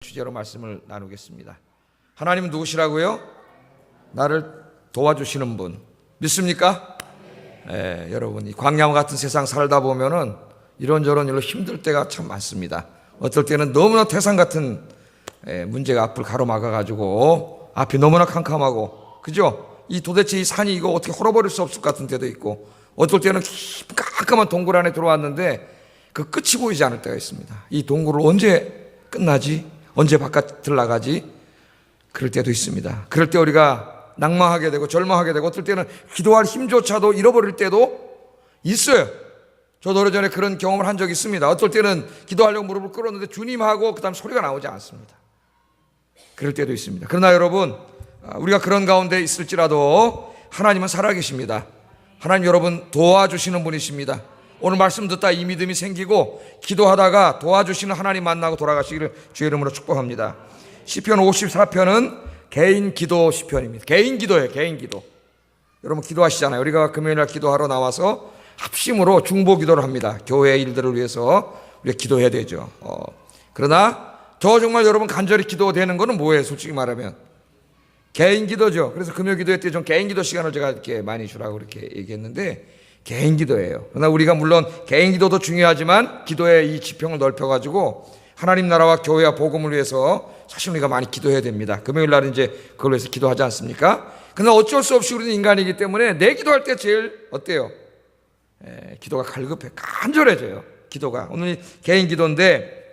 주제로 말씀을 나누겠습니다. 하나님은 누구시라고요? 나를 도와주시는 분 믿습니까? 여러분, 이 광야와 같은 세상 살다 보면은 이런저런 일로 힘들 때가 참 많습니다. 어떨 때는 너무나 태산 같은 문제가 앞을 가로막아 가지고 앞이 너무나 캄캄하고, 그죠? 이 도대체 이 산이 이거 어떻게 헐어버릴 수 없을 것 같은 때도 있고, 어떨 때는 깜깜한 동굴 안에 들어왔는데 그 끝이 보이지 않을 때가 있습니다. 이 동굴을 언제 끝나지? 언제 바깥을 나가지? 그럴 때도 있습니다. 그럴 때 우리가 낭망하게 되고 절망하게 되고, 어떨 때는 기도할 힘조차도 잃어버릴 때도 있어요. 저도 오래전에 그런 경험을 한 적이 있습니다. 어떨 때는 기도하려고 무릎을 꿇었는데 주님하고 그 다음 소리가 나오지 않습니다. 그럴 때도 있습니다. 그러나 여러분, 우리가 그런 가운데 있을지라도 하나님은 살아계십니다. 하나님 여러분 도와주시는 분이십니다. 오늘 말씀 듣다 이 믿음이 생기고 기도하다가 도와주시는 하나님 만나고 돌아가시기를 주의 이름으로 축복합니다. 시편 54편은 개인 기도 시편입니다. 개인 기도예요. 개인 기도. 여러분 기도하시잖아요. 우리가 금요일날 기도하러 나와서 합심으로 중보 기도를 합니다. 교회 일들을 위해서 우리가 기도해야 되죠. 그러나 저 정말 여러분 간절히 기도되는 거는 뭐예요? 솔직히 말하면 개인 기도죠. 그래서 금요 기도회 때 좀 개인 기도 시간을 제가 이렇게 많이 주라고 이렇게 얘기했는데 개인 기도예요. 그러나 우리가 물론 개인 기도도 중요하지만 기도의 이 지평을 넓혀가지고 하나님 나라와 교회와 복음을 위해서 사실 우리가 많이 기도해야 됩니다. 금요일 날은 이제 그걸 위해서 기도하지 않습니까? 그러나 어쩔 수 없이 우리는 인간이기 때문에 내 기도할 때 제일 어때요? 기도가 갈급해, 간절해져요. 기도가. 오늘 개인 기도인데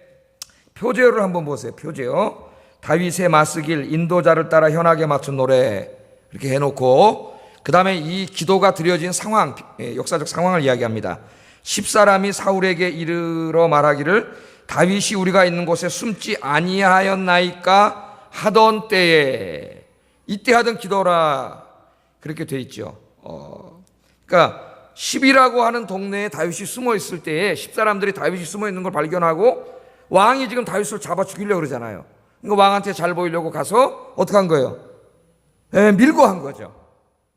표제어를 한번 보세요. 표제어. 다윗의 맞쓰길 인도자를 따라 현악에 맞춘 노래 이렇게 해놓고, 그 다음에 이 기도가 드려진 상황, 역사적 상황을 이야기합니다. 10사람이 사울에게 이르러 말하기를 다윗이 우리가 있는 곳에 숨지 아니하였나이까 하던 때에, 이때 하던 기도라 그렇게 돼 있죠. 그러니까 10이라고 하는 동네에 다윗이 숨어 있을 때에 10사람들이 다윗이 숨어 있는 걸 발견하고 왕이 지금 다윗을 잡아 죽이려고 그러잖아요. 그러니까 왕한테 잘 보이려고 가서 어떻게 한 거예요? 밀고 한 거죠.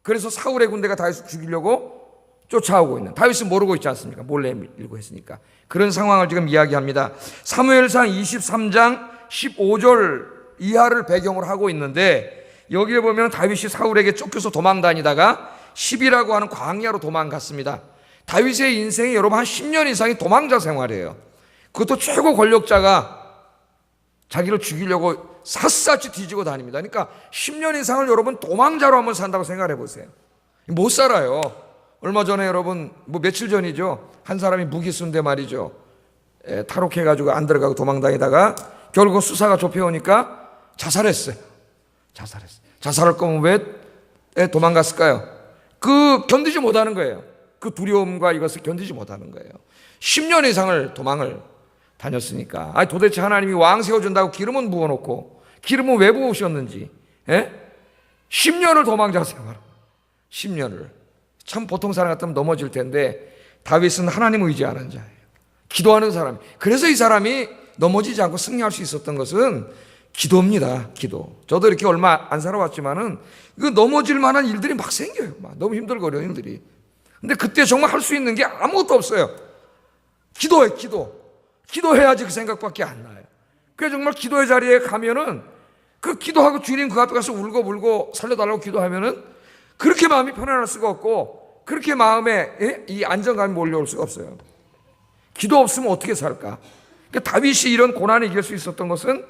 그래서 사울의 군대가 다윗을 죽이려고 쫓아오고 있는, 다윗은 모르고 있지 않습니까? 몰래 밀고 했으니까. 그런 상황을 지금 이야기합니다. 사무엘상 23장 15절 이하를 배경으로 하고 있는데, 여기에 보면 다윗이 사울에게 쫓겨서 도망다니다가 10이라고 하는 광야로 도망갔습니다. 다윗의 인생이 여러분 한 10년 이상이 도망자 생활이에요. 그것도 최고 권력자가 자기를 죽이려고 샅샅이 뒤지고 다닙니다. 그러니까 10년 이상을 여러분 도망자로 한번 산다고 생각해 보세요. 못 살아요. 얼마 전에 여러분 며칠 전이죠. 한 사람이 무기 쓴데 말이죠. 탈옥해가지고 안 들어가고 도망다니다가 결국 수사가 좁혀오니까 자살했어요. 자살할 거면 왜 도망갔을까요? 견디지 못하는 거예요. 그 두려움과 이것을 견디지 못하는 거예요. 10년 이상을 도망을 다녔으니까. 아니 도대체 하나님이 왕 세워준다고 기름은 부어놓고 기름은 왜 부으셨는지, 10년을 도망자 생활, 10년을. 참 보통 사람 같으면 넘어질 텐데 다윗은 하나님 의지하는 자예요. 기도하는 사람. 그래서 이 사람이 넘어지지 않고 승리할 수 있었던 것은 기도입니다. 기도. 저도 이렇게 얼마 안 살아왔지만은 이거 넘어질 만한 일들이 막 생겨요. 막 너무 힘들거려요, 일들이. 근데 그때 정말 할 수 있는 게 아무것도 없어요. 기도해, 기도. 기도해야지 그 생각밖에 안 나요. 그래서 정말 기도의 자리에 가면은 그 기도하고 주님 그 앞에 가서 울고 살려달라고 기도하면은 그렇게 마음이 편안할 수가 없고, 그렇게 마음에 이 안정감이 몰려올 수가 없어요. 기도 없으면 어떻게 살까? 그러니까 다윗이 이런 고난을 이길 수 있었던 것은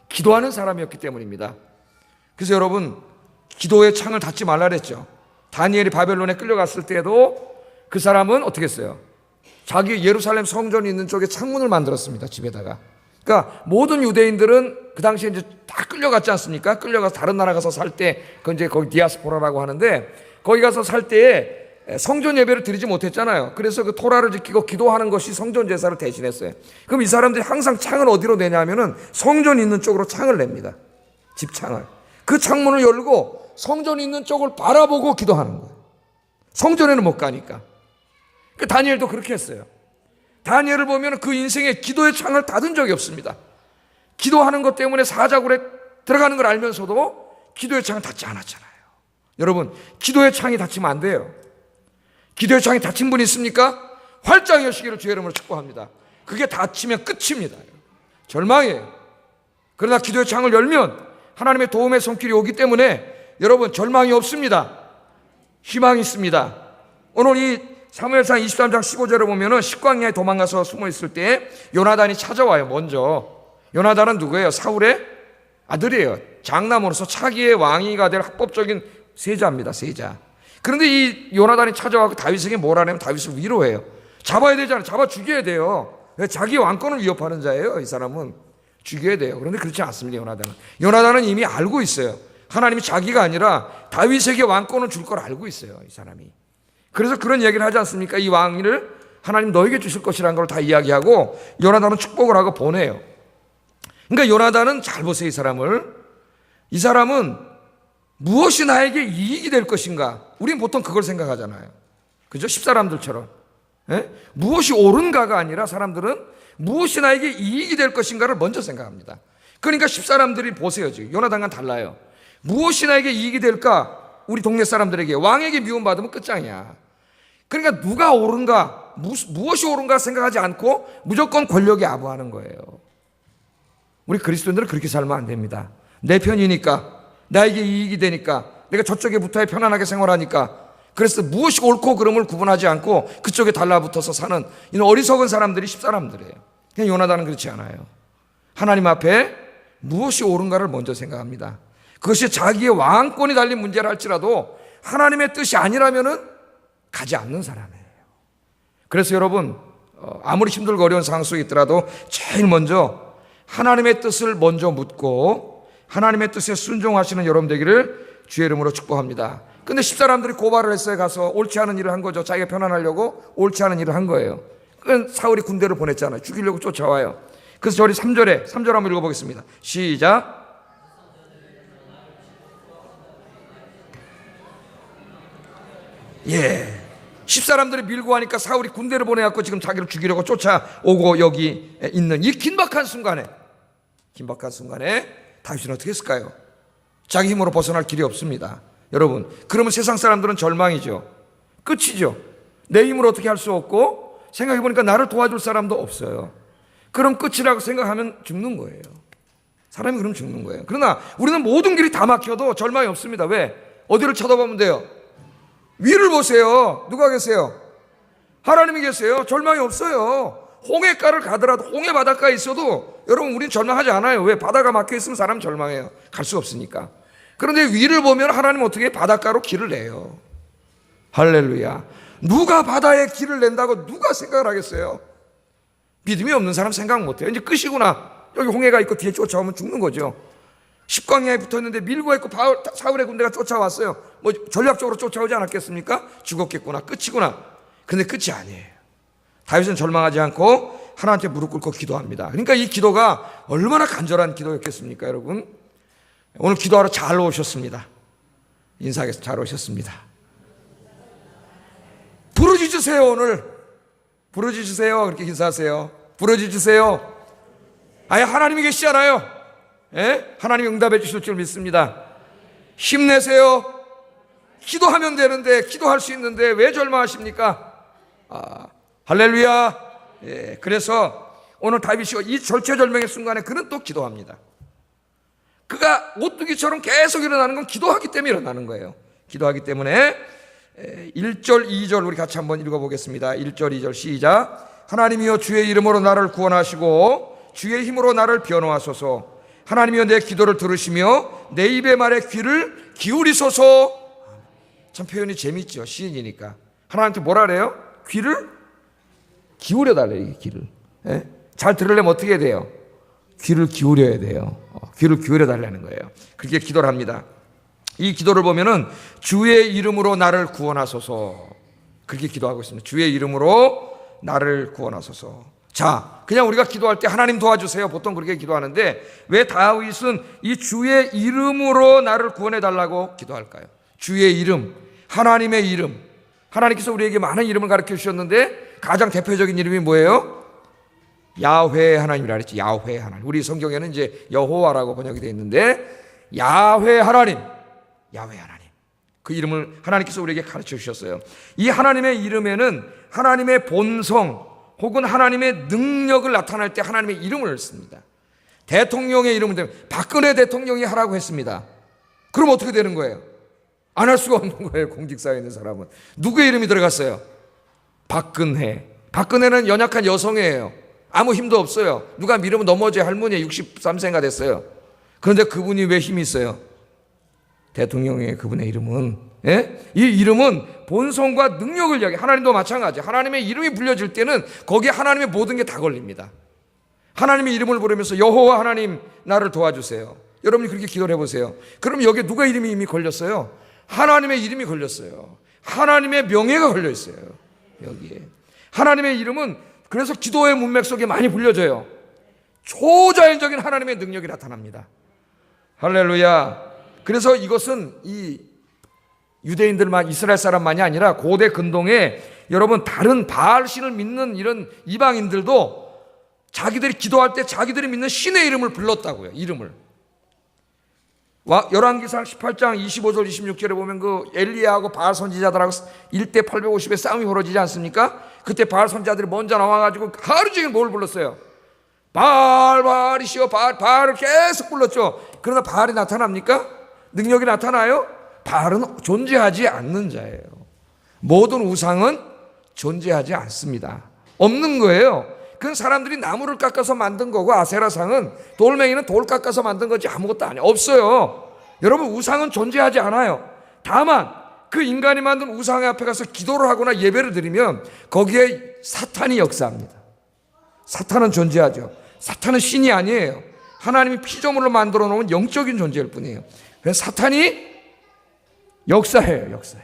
기도하는 사람이었기 때문입니다. 그래서 여러분 기도의 창을 닫지 말라 그랬죠. 다니엘이 바벨론에 끌려갔을 때도 그 사람은 어떻게 했어요? 자기 예루살렘 성전이 있는 쪽에 창문을 만들었습니다. 집에다가. 그러니까 모든 유대인들은 그 당시에 이제 다 끌려갔지 않습니까? 끌려가서 다른 나라 가서 살 때, 그건 이제 거기 디아스포라라고 하는데, 거기 가서 살 때에 성전 예배를 드리지 못했잖아요. 그래서 그 토라를 지키고 기도하는 것이 성전 제사를 대신했어요. 그럼 이 사람들이 항상 창을 어디로 내냐면은 성전 있는 쪽으로 창을 냅니다. 집창을. 그 창문을 열고 성전 있는 쪽을 바라보고 기도하는 거예요. 성전에는 못 가니까. 그 다니엘도 그렇게 했어요. 다니엘을 보면 그 인생에 기도의 창을 닫은 적이 없습니다. 기도하는 것 때문에 사자굴에 들어가는 걸 알면서도 기도의 창을 닫지 않았잖아요. 여러분, 기도의 창이 닫히면 안 돼요. 기도의 창이 닫힌 분 있습니까? 활짝 여시기를 주의 이름으로 축복합니다. 그게 닫히면 끝입니다. 절망이에요. 그러나 기도의 창을 열면 하나님의 도움의 손길이 오기 때문에 여러분 절망이 없습니다. 희망이 있습니다. 오늘 이 사무엘상 23장 15절에 보면은 식광야에 도망가서 숨어 있을 때 요나단이 찾아와요. 먼저 요나단은 누구예요? 사울의 아들이에요. 장남으로서 차기의 왕이가 될 합법적인 세자입니다. 세자. 그런데 이 요나단이 찾아와서 다윗에게 뭘 하냐면 다윗을 위로해요. 잡아야 되잖아요. 잡아 죽여야 돼요. 왜? 자기 왕권을 위협하는 자예요. 이 사람은 죽여야 돼요. 그런데 그렇지 않습니다. 요나단은 이미 알고 있어요. 하나님이 자기가 아니라 다윗에게 왕권을 줄 걸 알고 있어요. 이 사람이. 그래서 그런 얘기를 하지 않습니까? 이 왕위를 하나님 너에게 주실 것이라는 걸 다 이야기하고 요나단은 축복을 하고 보내요. 그러니까 요나단은 잘 보세요. 이 사람은 무엇이 나에게 이익이 될 것인가? 우리는 보통 그걸 생각하잖아요. 그죠? 십사람들처럼. 예? 무엇이 옳은가가 아니라 사람들은 무엇이 나에게 이익이 될 것인가를 먼저 생각합니다. 그러니까 십사람들이 보세요. 지금 요나단과는 달라요. 무엇이 나에게 이익이 될까? 우리 동네 사람들에게 왕에게 미움받으면 끝장이야. 그러니까 누가 옳은가, 무엇이 옳은가 생각하지 않고 무조건 권력에 아부하는 거예요. 우리 그리스도인들은 그렇게 살면 안 됩니다. 내 편이니까, 나에게 이익이 되니까, 내가 저쪽에 붙어야 편안하게 생활하니까, 그래서 무엇이 옳고 그름을 구분하지 않고 그쪽에 달라붙어서 사는 이런 어리석은 사람들이 십사람들이에요. 그냥 요나단은 그렇지 않아요. 하나님 앞에 무엇이 옳은가를 먼저 생각합니다. 그것이 자기의 왕권이 달린 문제라 할지라도 하나님의 뜻이 아니라면은 가지 않는 사람이에요. 그래서 여러분, 아무리 힘들고 어려운 상황 속에 있더라도 제일 먼저 하나님의 뜻을 먼저 묻고 하나님의 뜻에 순종하시는 여러분 되기를 주의 이름으로 축복합니다. 근데 십사람들이 고발을 했어요. 가서 옳지 않은 일을 한 거죠. 자기가 편안하려고 옳지 않은 일을 한 거예요. 그러니까 사울이 군대를 보냈잖아요. 죽이려고 쫓아와요. 그래서 저희 3절 한번 읽어보겠습니다. 시작. 예. 십사람들이 밀고 하니까 사울이 군대를 보내갖고 지금 자기를 죽이려고 쫓아오고 여기 있는 이 긴박한 순간에 다윗은 어떻게 했을까요? 자기 힘으로 벗어날 길이 없습니다. 여러분, 그러면 세상 사람들은 절망이죠. 끝이죠. 내 힘으로 어떻게 할 수 없고 생각해보니까 나를 도와줄 사람도 없어요. 그럼 끝이라고 생각하면 죽는 거예요. 사람이 그럼 죽는 거예요. 그러나 우리는 모든 길이 다 막혀도 절망이 없습니다. 왜? 어디를 쳐다보면 돼요? 위를 보세요. 누가 계세요? 하나님이 계세요. 절망이 없어요. 홍해가를 가더라도 홍해 바닷가에 있어도 여러분 우리는 절망하지 않아요. 왜? 바다가 막혀 있으면 사람 절망해요. 갈 수 없으니까. 그런데 위를 보면 하나님 어떻게 바닷가로 길을 내요. 할렐루야. 누가 바다에 길을 낸다고 누가 생각을 하겠어요? 믿음이 없는 사람 생각 못해요. 이제 끝이구나. 여기 홍해가 있고 뒤에 쫓아오면 죽는 거죠. 십광야에 붙어있는데 밀고 있고 사울의 군대가 쫓아왔어요. 뭐 전략적으로 쫓아오지 않았겠습니까? 죽었겠구나. 끝이구나. 근데 끝이 아니에요. 다윗은 절망하지 않고 하나님께 무릎 꿇고 기도합니다. 그러니까 이 기도가 얼마나 간절한 기도였겠습니까, 여러분? 오늘 기도하러 잘 오셨습니다. 인사하겠습니다. 잘 오셨습니다. 부르짖으세요. 오늘 부르짖으세요. 그렇게 인사하세요. 부르짖으세요. 아예 하나님이 계시잖아요. 예? 하나님이 응답해 주실 줄 믿습니다. 힘내세요. 기도하면 되는데, 기도할 수 있는데 왜 절망하십니까? 할렐루야. 예, 그래서 오늘 다윗이 이 절체절명의 순간에 그는 또 기도합니다. 그가 오뚜기처럼 계속 일어나는 건 기도하기 때문에 일어나는 거예요. 기도하기 때문에 1절, 2절 우리 같이 한번 읽어보겠습니다. 1절, 2절 시작. 하나님이여 주의 이름으로 나를 구원하시고 주의 힘으로 나를 변호하소서. 하나님이여 내 기도를 들으시며 내 입의 말에 귀를 기울이소서. 참 표현이 재밌죠. 시인이니까. 하나님한테 뭐라 그래요? 귀를 기울여 달래요. 귀를. 예? 잘 들으려면 어떻게 해야 돼요? 귀를 기울여야 돼요. 귀를 기울여 달라는 거예요. 그렇게 기도를 합니다. 이 기도를 보면은 주의 이름으로 나를 구원하소서. 그렇게 기도하고 있습니다. 주의 이름으로 나를 구원하소서. 자, 그냥 우리가 기도할 때 하나님 도와주세요. 보통 그렇게 기도하는데 왜 다윗은 이 주의 이름으로 나를 구원해 달라고 기도할까요? 주의 이름, 하나님의 이름. 하나님께서 우리에게 많은 이름을 가르쳐 주셨는데 가장 대표적인 이름이 뭐예요? 야훼 하나님이라 그랬지. 야훼 하나님. 우리 성경에는 이제 여호와라고 번역이 되어 있는데 야훼 하나님. 야훼 하나님. 그 이름을 하나님께서 우리에게 가르쳐 주셨어요. 이 하나님의 이름에는 하나님의 본성 혹은 하나님의 능력을 나타낼 때 하나님의 이름을 씁니다. 대통령의 이름을 대면 박근혜 대통령이 하라고 했습니다. 그럼 어떻게 되는 거예요? 안 할 수가 없는 거예요. 공직사회에 있는 사람은. 누구의 이름이 들어갔어요? 박근혜. 박근혜는 연약한 여성이에요. 아무 힘도 없어요. 누가 밀으면 넘어져요. 할머니 63세가 됐어요. 그런데 그분이 왜 힘이 있어요? 대통령의 그분의 이름은, 예? 이 이름은 본성과 능력을 이야기해요. 하나님도 마찬가지. 하나님의 이름이 불려질 때는 거기에 하나님의 모든 게 다 걸립니다. 하나님의 이름을 부르면서 여호와 하나님 나를 도와주세요. 여러분이 그렇게 기도를 해보세요. 그럼 여기에 누가 이름이 이미 걸렸어요? 하나님의 이름이 걸렸어요. 하나님의 명예가 걸려있어요. 여기에 하나님의 이름은 그래서 기도의 문맥 속에 많이 불려져요. 초자연적인 하나님의 능력이 나타납니다. 할렐루야. 그래서 이것은 이 유대인들만, 이스라엘 사람만이 아니라 고대 근동에 여러분 다른 바알신을 믿는 이런 이방인들도 자기들이 기도할 때 자기들이 믿는 신의 이름을 불렀다고요. 이름을. 열왕기상 18장 25절 26절에 보면 그 엘리야하고 바알 선지자들하고 1대 850의 싸움이 벌어지지 않습니까? 그때 바알 선지자들이 먼저 나와가지고 하루 종일 뭘 불렀어요? 바알이시여, 바알을 계속 불렀죠. 그러나 바알이 나타납니까? 능력이 나타나요? 바알은 존재하지 않는 자예요. 모든 우상은 존재하지 않습니다. 없는 거예요. 그건 사람들이 나무를 깎아서 만든 거고, 아세라상은 돌멩이는 돌 깎아서 만든 거지 아무것도 아니에요. 없어요. 여러분, 우상은 존재하지 않아요. 다만 그 인간이 만든 우상의 앞에 가서 기도를 하거나 예배를 드리면 거기에 사탄이 역사합니다. 사탄은 존재하죠. 사탄은 신이 아니에요. 하나님이 피조물로 만들어 놓은 영적인 존재일 뿐이에요. 그래서 사탄이 역사해요. 역사해.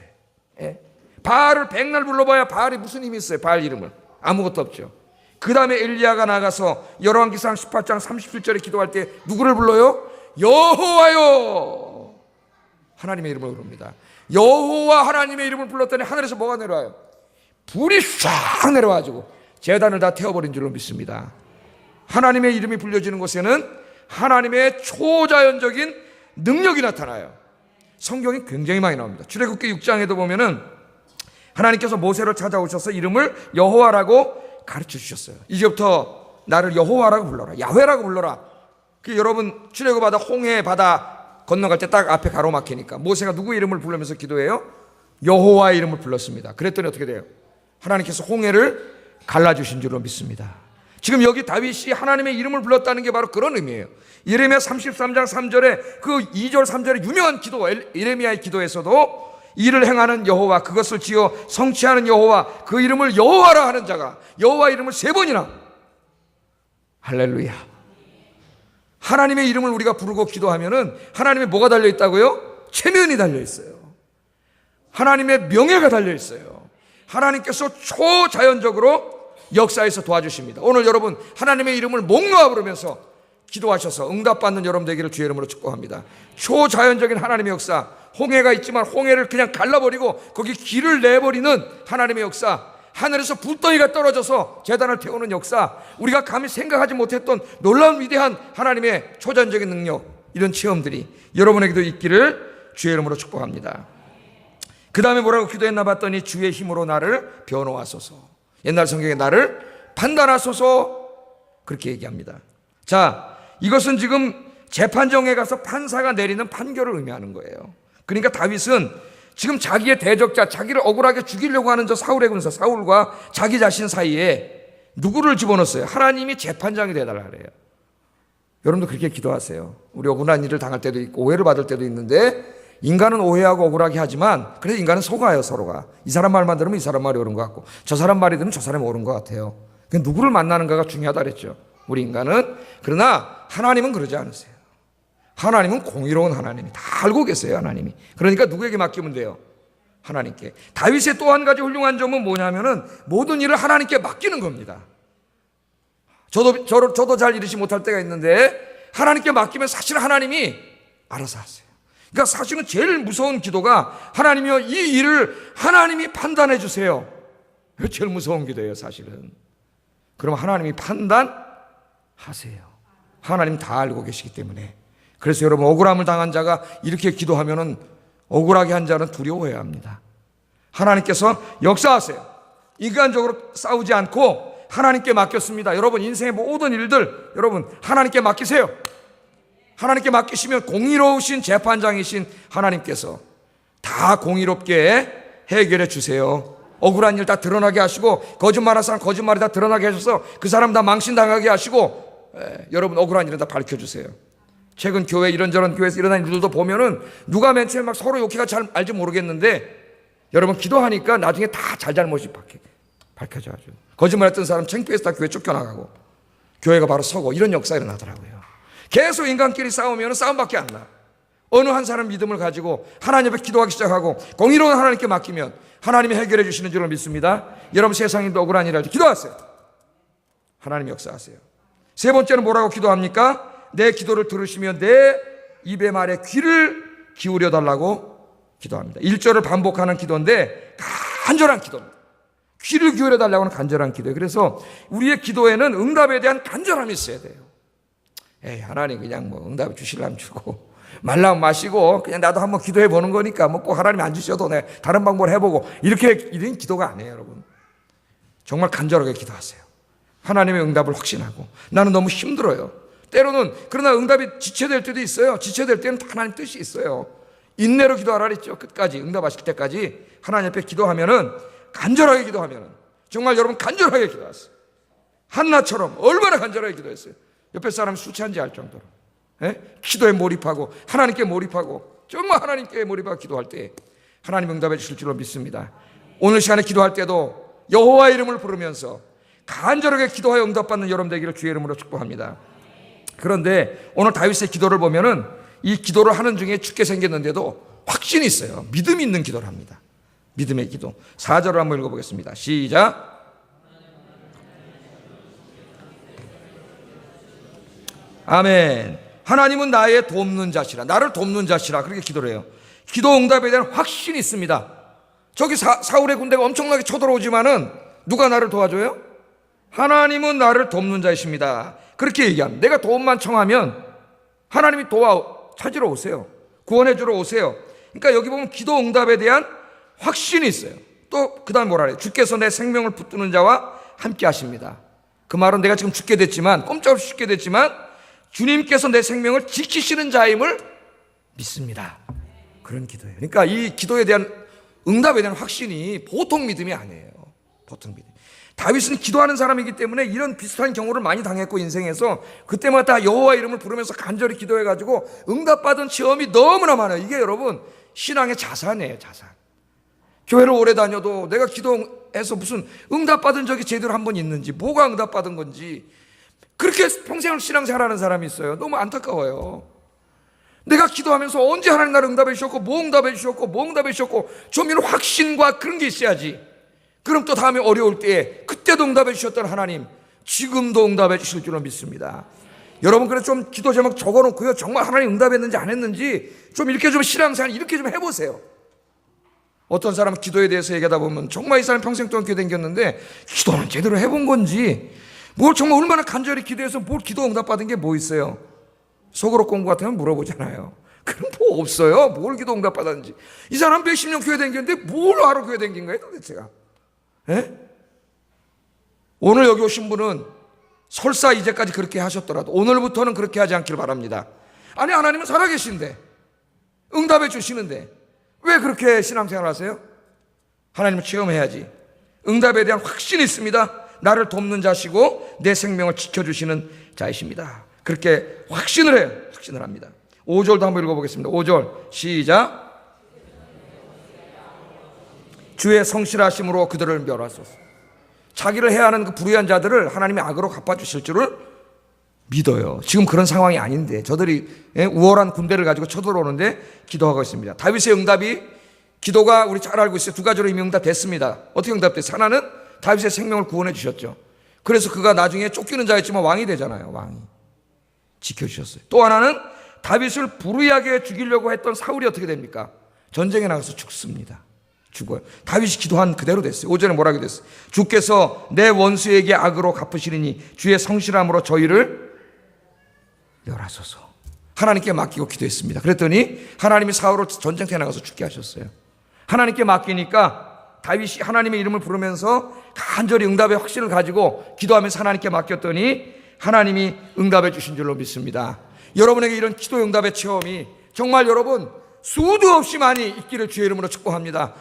예. 바알을 백날 불러봐야 바알이 무슨 힘이 있어요? 바알 이름을. 아무것도 없죠. 그 다음에 엘리야가 나가서 열왕기상 18장 37절에 기도할 때 누구를 불러요? 여호와요. 하나님의 이름을 부릅니다. 여호와 하나님의 이름을 불렀더니 하늘에서 뭐가 내려와요? 불이 쫙 내려와가지고 제단을 다 태워버린 줄로 믿습니다. 하나님의 이름이 불려지는 곳에는 하나님의 초자연적인 능력이 나타나요. 성경이 굉장히 많이 나옵니다. 출애굽기 6장에도 보면은 하나님께서 모세를 찾아오셔서 이름을 여호와라고 가르쳐 주셨어요. 이제부터 나를 여호와라고 불러라, 야훼라고 불러라. 그 여러분 출애굽하다 홍해 바다 건너갈 때 딱 앞에 가로막히니까 모세가 누구 이름을 부르면서 기도해요? 여호와의 이름을 불렀습니다. 그랬더니 어떻게 돼요? 하나님께서 홍해를 갈라주신 줄로 믿습니다. 지금 여기 다윗이 하나님의 이름을 불렀다는 게 바로 그런 의미예요. 예레미야 33장 3절에 그 2절 3절의 유명한 기도, 예레미야의 기도에서도 이를 행하는 여호와, 그것을 지어 성취하는 여호와, 그 이름을 여호와라 하는 자가 여호와 이름을 3번이나. 할렐루야. 하나님의 이름을 우리가 부르고 기도하면은 하나님의 뭐가 달려있다고요? 체면이 달려있어요. 하나님의 명예가 달려있어요. 하나님께서 초자연적으로 역사에서 도와주십니다. 오늘 여러분 하나님의 이름을 목 놓아 부르면서 기도하셔서 응답받는 여러분 되기를 주의 이름으로 축복합니다. 초자연적인 하나님의 역사, 홍해가 있지만 홍해를 그냥 갈라버리고 거기 길을 내버리는 하나님의 역사, 하늘에서 불덩이가 떨어져서 제단을 태우는 역사, 우리가 감히 생각하지 못했던 놀라운 위대한 하나님의 초자연적인 능력, 이런 체험들이 여러분에게도 있기를 주의 이름으로 축복합니다. 그 다음에 뭐라고 기도했나 봤더니 주의 힘으로 나를 변호하소서, 옛날 성경에 나를 판단하소서, 그렇게 얘기합니다. 자, 이것은 지금 재판정에 가서 판사가 내리는 판결을 의미하는 거예요. 그러니까 다윗은 지금 자기의 대적자, 자기를 억울하게 죽이려고 하는 저 사울의 군사, 사울과 자기 자신 사이에 누구를 집어넣었어요? 하나님이 재판장이 되어달라 그래요. 여러분도 그렇게 기도하세요. 우리 억울한 일을 당할 때도 있고 오해를 받을 때도 있는데, 인간은 오해하고 억울하게 하지만 그래도 인간은 속아요. 서로가 이 사람 말만 들으면 이 사람 말이 옳은 것 같고 저 사람 말이 들으면 저 사람이 옳은 것 같아요. 누구를 만나는가가 중요하다 그랬죠, 우리 인간은. 그러나 하나님은 그러지 않으세요. 하나님은 공의로운 하나님이 다 알고 계세요. 하나님이. 그러니까 누구에게 맡기면 돼요? 하나님께. 다윗의 또 한 가지 훌륭한 점은 뭐냐면은 모든 일을 하나님께 맡기는 겁니다. 저도 잘 이루지 못할 때가 있는데 하나님께 맡기면 사실 하나님이 알아서 하세요. 그러니까 사실은 제일 무서운 기도가 하나님이여 이 일을 하나님이 판단해 주세요. 이거 제일 무서운 기도예요 사실은. 그럼 하나님이 판단하세요. 하나님 다 알고 계시기 때문에. 그래서 여러분 억울함을 당한 자가 이렇게 기도하면은 억울하게 한 자는 두려워해야 합니다. 하나님께서 역사하세요. 인간적으로 싸우지 않고 하나님께 맡겼습니다. 여러분 인생의 모든 일들 여러분 하나님께 맡기세요. 하나님께 맡기시면 공의로우신 재판장이신 하나님께서 다 공의롭게 해결해 주세요. 억울한 일 다 드러나게 하시고 거짓말한 사람 거짓말이 다 드러나게 하셔서 그 사람 다 망신당하게 하시고 여러분 억울한 일은 다 밝혀주세요. 최근 교회 이런저런 교회에서 일어난 일들도 보면은 누가 맨 처음에 막 서로 욕해가 잘 알지 모르겠는데 여러분 기도하니까 나중에 다 잘잘못이 밝혀져요. 거짓말했던 사람 창피해서 다 교회 쫓겨나가고 교회가 바로 서고 이런 역사가 일어나더라고요. 계속 인간끼리 싸우면 싸움밖에 안 나. 어느 한 사람 믿음을 가지고 하나님 앞에 기도하기 시작하고 공의로운 하나님께 맡기면 하나님이 해결해 주시는 줄로 믿습니다. 여러분 세상에 억울한 일 할 때 기도하세요. 하나님 역사하세요. 세 번째는 뭐라고 기도합니까? 내 기도를 들으시며 내 입의 말에 귀를 기울여 달라고 기도합니다. 1절을 반복하는 기도인데 간절한 기도입니다. 귀를 기울여 달라고 하는 간절한 기도예요. 그래서 우리의 기도에는 응답에 대한 간절함이 있어야 돼요. 하나님 그냥 뭐 응답 주시려면 주고 말라면 마시고 그냥 나도 한번 기도해 보는 거니까 뭐 꼭 하나님이 안 주셔도 내 다른 방법을 해보고 이런 기도가 아니에요. 여러분 정말 간절하게 기도하세요. 하나님의 응답을 확신하고 나는 너무 힘들어요. 때로는 그러나 응답이 지체될 때도 있어요. 지체될 때는 하나님 뜻이 있어요. 인내로 기도하라 그랬죠. 끝까지 응답하실 때까지 하나님 앞에 기도하면은 간절하게 기도하면은 정말 여러분 간절하게 기도하세요. 한나처럼 얼마나 간절하게 기도했어요. 옆에 사람이 술 취한지 알 정도로 기도에 몰입하고 하나님께 몰입하고 정말 하나님께 몰입하고 기도할 때 하나님 응답해 주실 줄로 믿습니다. 오늘 시간에 기도할 때도 여호와 이름을 부르면서 간절하게 기도하여 응답받는 여러분 되기를 주의 이름으로 축복합니다. 그런데 오늘 다윗의 기도를 보면은 이 기도를 하는 중에 죽게 생겼는데도 확신이 있어요. 믿음이 있는 기도를 합니다. 믿음의 기도. 4절을 한번 읽어보겠습니다. 시작. 아멘. 하나님은 나의 돕는 자시라. 나를 돕는 자시라. 그렇게 기도를 해요. 기도 응답에 대한 확신이 있습니다. 저기 사울의 군대가 엄청나게 쳐들어오지만은 누가 나를 도와줘요? 하나님은 나를 돕는 자이십니다. 그렇게 얘기합니다. 내가 도움만 청하면 하나님이 찾으러 오세요. 구원해 주러 오세요. 그러니까 여기 보면 기도 응답에 대한 확신이 있어요. 또 그 다음 뭐라 그래요? 주께서 내 생명을 붙드는 자와 함께 하십니다. 그 말은 내가 지금 죽게 됐지만 꼼짝없이 죽게 됐지만 주님께서 내 생명을 지키시는 자임을 믿습니다. 그런 기도예요. 그러니까 이 기도에 대한 응답에 대한 확신이 보통 믿음이 아니에요. 보통 믿음. 다윗은 기도하는 사람이기 때문에 이런 비슷한 경우를 많이 당했고 인생에서 그때마다 여호와 이름을 부르면서 간절히 기도해가지고 응답받은 체험이 너무나 많아요. 이게 여러분 신앙의 자산이에요. 자산. 교회를 오래 다녀도 내가 기도해서 무슨 응답받은 적이 제대로 한 번 있는지 뭐가 응답받은 건지 그렇게 평생을 신앙생활하는 사람이 있어요. 너무 안타까워요. 내가 기도하면서 언제 하나님 나를 응답해 주셨고 뭐 응답해 주셨고 뭐 응답해 주셨고 좀 이런 확신과 그런 게 있어야지. 그럼 또 다음에 어려울 때에 그때도 응답해 주셨던 하나님 지금도 응답해 주실 줄로 믿습니다. 여러분 그래서 좀 기도 제목 적어놓고요. 정말 하나님 응답했는지 안 했는지 좀 이렇게 좀 신앙생활 이렇게 좀 해보세요. 어떤 사람은 기도에 대해서 얘기하다 보면 정말 이 사람 평생 동안 교회 다녔는데 기도는 제대로 해본 건지 뭘 정말 얼마나 간절히 기도해서 뭘 기도 응답받은 게 뭐 있어요? 속으로 공부 같으면 물어보잖아요. 그럼 뭐 없어요. 뭘 기도 응답받았는지. 이 사람 몇십 년 교회 다녔는데 뭘 하러 교회 다닌 거예요 도대체가. 오늘 여기 오신 분은 설사 이제까지 그렇게 하셨더라도 오늘부터는 그렇게 하지 않길 바랍니다. 아니 하나님은 살아계신데 응답해 주시는데 왜 그렇게 신앙생활 하세요? 하나님을 체험해야지. 응답에 대한 확신이 있습니다. 나를 돕는 자시고 내 생명을 지켜주시는 자이십니다. 그렇게 확신을 해요. 확신을 합니다. 5절도 한번 읽어보겠습니다. 5절 시작. 주의 성실하심으로 그들을 멸하소서. 자기를 해하는 그 불의한 자들을 하나님이 악으로 갚아주실 줄을 믿어요. 지금 그런 상황이 아닌데 저들이 우월한 군대를 가지고 쳐들어오는데 기도하고 있습니다. 다윗의 응답이 기도가 우리 잘 알고 있어요. 두 가지로 이미 응답됐습니다. 어떻게 응답됐어요? 하나는 다윗의 생명을 구원해 주셨죠. 그래서 그가 나중에 쫓기는 자였지만 왕이 되잖아요. 왕이 지켜주셨어요. 또 하나는 다윗을 불의하게 죽이려고 했던 사울이 어떻게 됩니까? 전쟁에 나가서 죽습니다. 죽어요. 다윗이 기도한 그대로 됐어요. 5절에 뭐라고 됐어요? 주께서 내 원수에게 악으로 갚으시리니 주의 성실함으로 저희를 멸하소서. 하나님께 맡기고 기도했습니다. 그랬더니 하나님이 사울을 전쟁터에 나가서 죽게 하셨어요. 하나님께 맡기니까 다윗이 하나님의 이름을 부르면서 간절히 응답의 확신을 가지고 기도하면서 하나님께 맡겼더니 하나님이 응답해 주신 줄로 믿습니다. 여러분에게 이런 기도 응답의 체험이 정말 여러분 수도 없이 많이 있기를 주의 이름으로 축복합니다.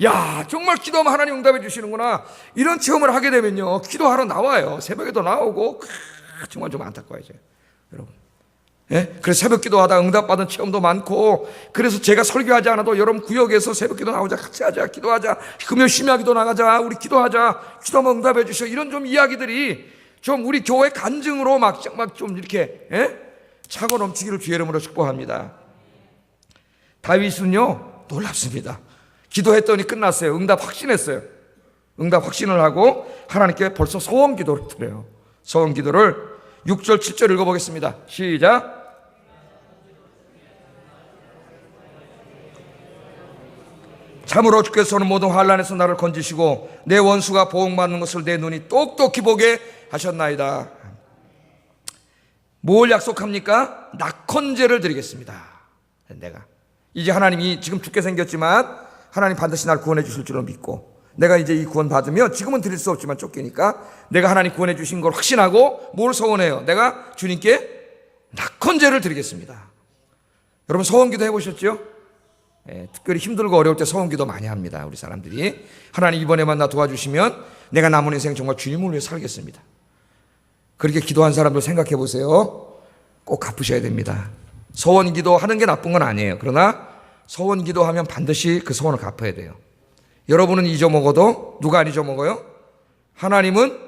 야, 정말 기도하면 하나님 응답해 주시는구나. 이런 체험을 하게 되면요, 기도하러 나와요. 새벽에도 나오고. 정말 좀 안타까워요, 여러분. 예? 그래서 새벽 기도하다 응답받은 체험도 많고, 그래서 제가 설교하지 않아도 여러분 구역에서 새벽 기도 나오자, 같이 하자, 기도하자, 금요 심야 기도 나가자, 우리 기도하자, 기도하면 응답해 주셔. 이런 좀 이야기들이 좀 우리 교회 간증으로 막 좀 이렇게, 차고 넘치기를 주의 이름으로 축복합니다. 다윗은요, 놀랍습니다. 기도했더니 끝났어요. 응답 확신했어요. 응답 확신을 하고 하나님께 벌써 소원 기도를 드려요. 소원 기도를 6절 7절 읽어보겠습니다. 시작. 참으로 주께서는 모든 환난에서 나를 건지시고 내 원수가 보응받는 것을 내 눈이 똑똑히 보게 하셨나이다. 뭘 약속합니까? 낙헌제를 드리겠습니다. 내가 이제 하나님이 지금 죽게 생겼지만 하나님 반드시 나를 구원해 주실 줄로 믿고, 내가 이제 이 구원 받으면 지금은 드릴 수 없지만 쫓기니까 내가 하나님 구원해 주신 걸 확신하고 뭘 소원해요? 내가 주님께 낙헌제를 드리겠습니다. 여러분 소원기도 해보셨죠? 특별히 힘들고 어려울 때 소원기도 많이 합니다. 우리 사람들이. 하나님 이번에만 나 도와주시면 내가 남은 인생 정말 주님을 위해 살겠습니다. 그렇게 기도한 사람들 생각해 보세요. 꼭 갚으셔야 됩니다. 소원기도 하는 게 나쁜 건 아니에요. 그러나 소원기도 하면 반드시 그 소원을 갚아야 돼요. 여러분은 잊어먹어도 누가 안 잊어먹어요? 하나님은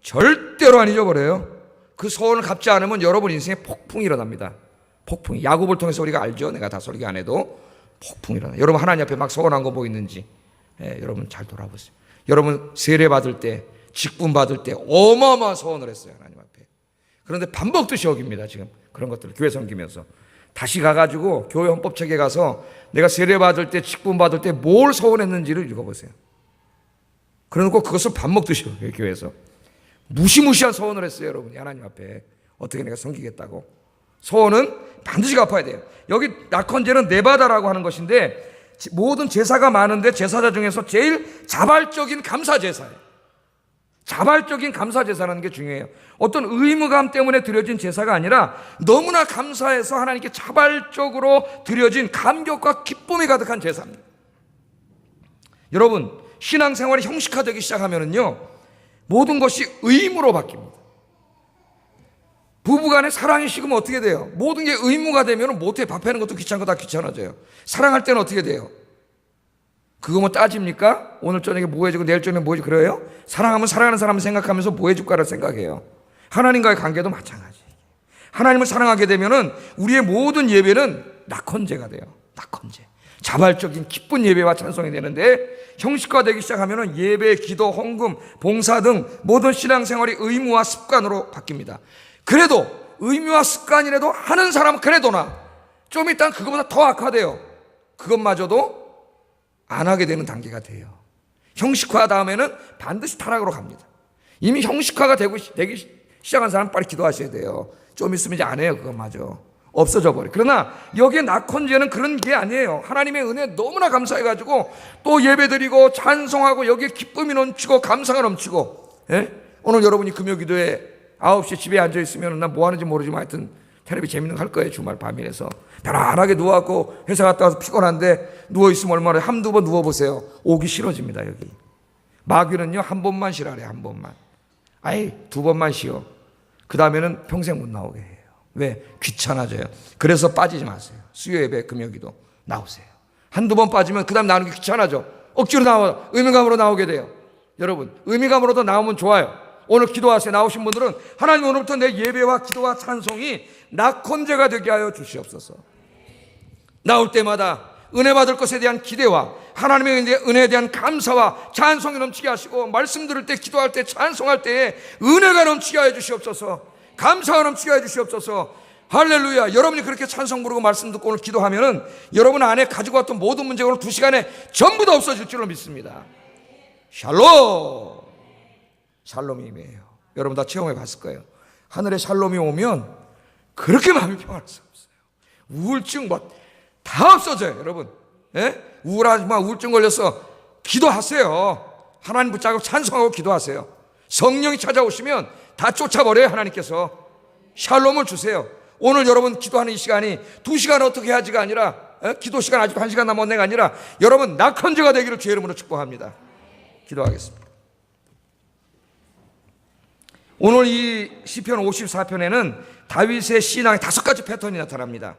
절대로 안 잊어버려요. 그 소원을 갚지 않으면 여러분 인생에 폭풍이 일어납니다. 폭풍이. 야곱을 통해서 우리가 알죠. 내가 다 설교 안 해도 폭풍이 일어나요. 여러분 하나님 앞에 막 소원한 거 뭐 있는지 여러분 잘 돌아보세요. 여러분 세례 받을 때, 직분 받을 때 어마어마한 소원을 했어요. 하나님 앞에. 그런데 반복듯이 어깁니다. 지금 그런 것들을 교회 섬기면서. 다시 가가지고 교회 헌법책에 가서 내가 세례 받을 때, 직분 받을 때 뭘 소원했는지를 읽어보세요. 그러고 그것을 밥 먹듯이 교회에서 무시무시한 소원을 했어요. 여러분이 하나님 앞에 어떻게 내가 섬기겠다고. 소원은 반드시 갚아야 돼요. 여기 낙헌제는 네바다라고 하는 것인데 모든 제사가 많은데 제사자 중에서 제일 자발적인 감사제사예요. 자발적인 감사제사라는 게 중요해요. 어떤 의무감 때문에 드려진 제사가 아니라 너무나 감사해서 하나님께 자발적으로 드려진 감격과 기쁨이 가득한 제사입니다. 여러분 신앙생활이 형식화되기 시작하면요 모든 것이 의무로 바뀝니다. 부부간에 사랑이 식으면 어떻게 돼요? 모든 게 의무가 되면 못해. 밥 해는 것도 귀찮고 다 귀찮아져요. 사랑할 때는 어떻게 돼요? 그거 뭐 따집니까? 오늘 저녁에 뭐 해주고 내일 저녁에 뭐 해주고 그래요? 사랑하면 사랑하는 사람을 생각하면서 뭐 해줄까를 생각해요. 하나님과의 관계도 마찬가지. 하나님을 사랑하게 되면은 우리의 모든 예배는 낙헌제가 돼요. 낙헌제. 자발적인 기쁜 예배와 찬송이 되는데 형식화되기 시작하면은 예배, 기도, 헌금, 봉사 등 모든 신앙생활이 의무와 습관으로 바뀝니다. 그래도 의무와 습관이라도 하는 사람은 그래도나 좀 있다가 그것보다 더 악화돼요. 그것마저도 안 하게 되는 단계가 돼요. 형식화 다음에는 반드시 타락으로 갑니다. 이미 형식화가 되기 시작한 사람 빨리 기도하셔야 돼요. 좀 있으면 이제 안 해요. 그것마저 없어져 버려요. 그러나 여기에 낙헌제는 그런 게 아니에요. 하나님의 은혜 너무나 감사해가지고 또 예배드리고 찬송하고 여기에 기쁨이 넘치고 감사가 넘치고. 오늘 여러분이 금요기도에 9시에 집에 앉아있으면 난 뭐 하는지 모르지만 하여튼 텔레비 재밌는 거 할 거예요. 주말 밤이라서 편안하게 누워갖고 회사 갔다 와서 피곤한데 누워있으면 얼마나 한두 번 누워보세요. 오기 싫어집니다. 여기 마귀는요 한 번만 쉬라래. 한 번만. 아이 두 번만 쉬어. 그 다음에는 평생 못 나오게 해요. 왜? 귀찮아져요. 그래서 빠지지 마세요. 수요 예배 금요기도 나오세요. 한두 번 빠지면 그 다음 나오는 게 귀찮아져. 억지로 나와 의미감으로 나오게 돼요. 여러분 의미감으로도 나오면 좋아요. 오늘 기도하세요. 나오신 분들은 하나님 오늘부터 내 예배와 기도와 찬송이 낙헌제가 되게 하여 주시옵소서. 나올 때마다 은혜 받을 것에 대한 기대와 하나님의 은혜에 대한 감사와 찬송이 넘치게 하시고 말씀 들을 때 기도할 때 찬송할 때에 은혜가 넘치게 하여 주시옵소서. 감사가 넘치게 하여 주시옵소서. 할렐루야. 여러분이 그렇게 찬송 부르고 말씀 듣고 오늘 기도하면은 여러분 안에 가지고 왔던 모든 문제가 오늘 2시간에 전부 다 없어질 줄로 믿습니다. 샬롬. 샬롬이 임해요. 여러분 다 체험해 봤을 거예요. 하늘에 샬롬이 오면 그렇게 마음이 평안할 수 없어요. 우울증 다 없어져요. 여러분 우울하지만 우울증 걸려서 기도하세요. 하나님 붙잡고 찬송하고 기도하세요. 성령이 찾아오시면 다 쫓아버려요. 하나님께서 샬롬을 주세요. 오늘 여러분 기도하는 이 시간이 2시간 어떻게 해야지가 아니라 기도 시간 아직도 1시간 남았네가 아니라 여러분 낙헌제가 되기를 주의 이름으로 축복합니다. 기도하겠습니다. 오늘 이 시편 54편에는 다윗의 신앙의 5가지 패턴이 나타납니다.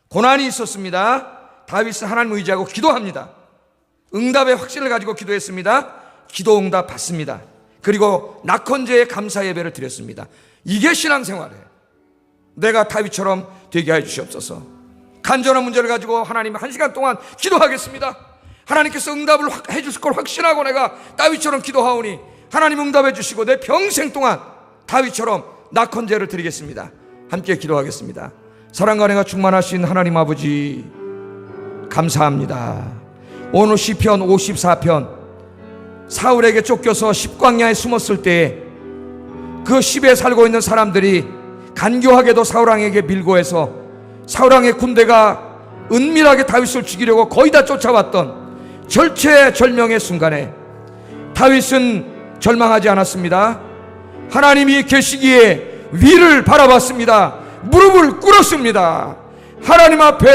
고난이 있었습니다. 다윗은 하나님을 의지하고 기도합니다. 응답의 확신을 가지고 기도했습니다. 기도 응답 받습니다. 그리고 낙헌제의 감사 예배를 드렸습니다. 이게 신앙생활이에요. 내가 다윗처럼 되게 해 주시옵소서. 간절한 문제를 가지고 하나님 1시간 동안 기도하겠습니다. 하나님께서 응답을 해 주실 걸 확신하고 내가 다윗처럼 기도하오니 하나님 응답해 주시고 내 평생 동안 다윗처럼 낙헌제를 드리겠습니다. 함께 기도하겠습니다. 사랑과 은혜가 충만하신 하나님 아버지 감사합니다. 오늘 시편 54편 사울에게 쫓겨서 십광야에 숨었을 때 그 십에 살고 있는 사람들이 간교하게도 사울왕에게 밀고해서 사울왕의 군대가 은밀하게 다윗을 죽이려고 거의 다 쫓아왔던 절체절명의 순간에 다윗은 절망하지 않았습니다. 하나님이 계시기에 위를 바라봤습니다. 무릎을 꿇었습니다. 하나님 앞에